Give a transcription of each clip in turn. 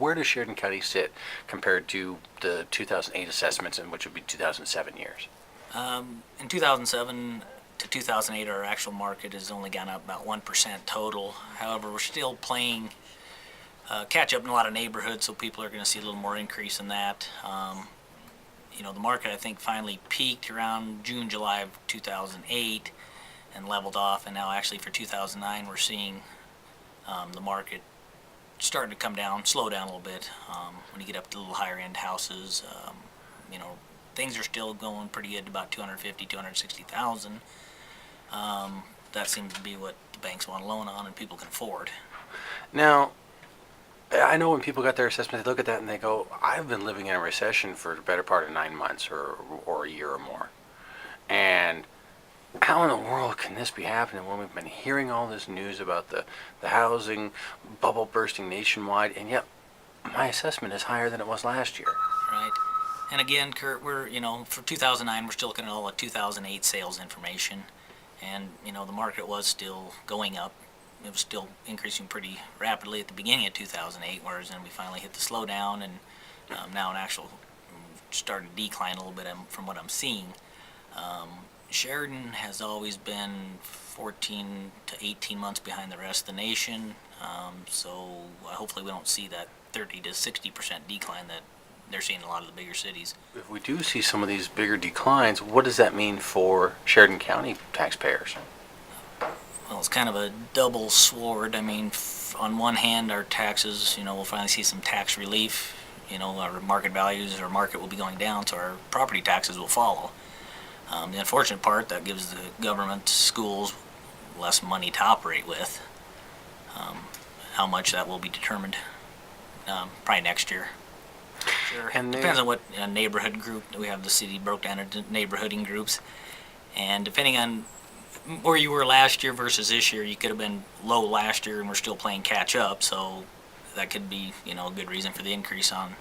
where does Sheridan County sit compared to the 2008 assessments, and which would be 2007 years? In 2007 to 2008, our actual market has only gone up about 1% total. However, we're still playing catch up in a lot of neighborhoods, so people are going to see a little more increase in that. The market, I think, finally peaked around June, July of 2008 and leveled off, and now actually for 2009 we're seeing the market starting to come down, slow down a little bit. When you get up to a little higher end houses, things are still going pretty good, about 250, 260,000. That seems to be what the banks want to loan on and people can afford. Now, I know when people got their assessment, they look at that and they go, I've been living in a recession for the better part of 9 months or a year or more. And how in the world can this be happening when we've been hearing all this news about the housing bubble bursting nationwide, and yet my assessment is higher than it was last year? Right. And again, Kurt, we're, for 2009, we're still looking at all the 2008 sales information. And, the market was still going up. It was still increasing pretty rapidly at the beginning of 2008, whereas then we finally hit the slowdown, and now an actual started to decline a little bit from what I'm seeing. Sheridan has always been 14 to 18 months behind the rest of the nation, so hopefully we don't see that 30 to 60% decline that they're seeing in a lot of the bigger cities. If we do see some of these bigger declines, what does that mean for Sheridan County taxpayers? Well, it's kind of a double sword. I mean, on one hand, our taxes, we'll finally see some tax relief. Our market values, our market will be going down, so our property taxes will follow. The unfortunate part, that gives the government, schools, less money to operate with. How much that will be determined probably next year. Sure. And depends on what neighborhood group. We have the city broke down into neighborhooding groups, and depending on where you were last year versus this year, you could have been low last year and we're still playing catch up, so that could be a good reason for the increase on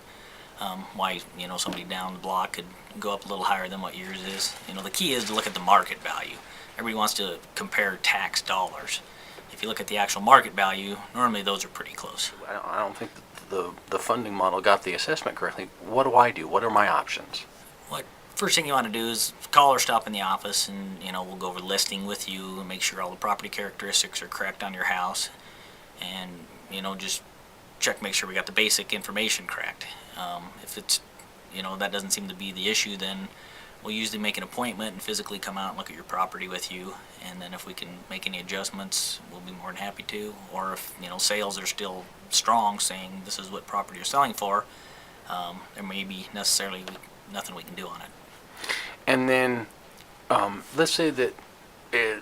why somebody down the block could go up a little higher than what yours is. The key is to look at the market value. Everybody wants to compare tax dollars. If you look at the actual market value, normally those are pretty close. I don't think that the funding model got the assessment correctly. What do I do? What are my options? First thing you want to do is call or stop in the office, and we'll go over the listing with you and make sure all the property characteristics are correct on your house, and just check, make sure we got the basic information correct. If it's that doesn't seem to be the issue, then we'll usually make an appointment and physically come out and look at your property with you, and then if we can make any adjustments, we'll be more than happy to. Or if sales are still strong, saying this is what property you're selling for, there may be necessarily nothing we can do on it. And then, let's say that it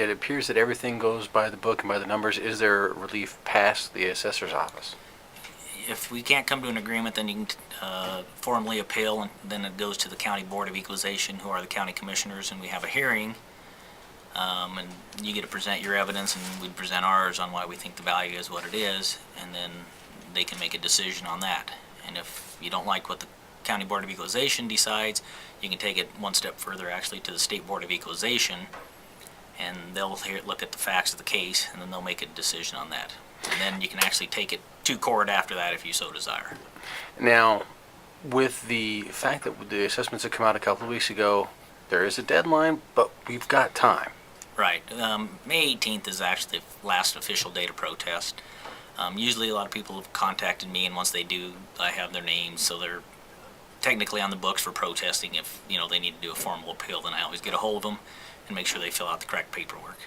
appears that everything goes by the book and by the numbers. Is there relief past the assessor's office? If we can't come to an agreement, then you can formally appeal, and then it goes to the County Board of Equalization, who are the county commissioners, and we have a hearing, and you get to present your evidence, and we present ours on why we think the value is what it is, and then they can make a decision on that. And if you don't like what the County Board of Equalization decides, you can take it one step further, actually, to the State Board of Equalization, and they'll look at the facts of the case, and then they'll make a decision on that. And then you can actually take it to court after that if you so desire. Now, with the fact that the assessments have come out a couple of weeks ago, there is a deadline, but we've got time. Right. May 18th is actually the last official date of protest. Usually a lot of people have contacted me, and once they do, I have their names, so they're technically on the books for protesting. If they need to do a formal appeal, then I always get a hold of them and make sure they fill out the correct paperwork.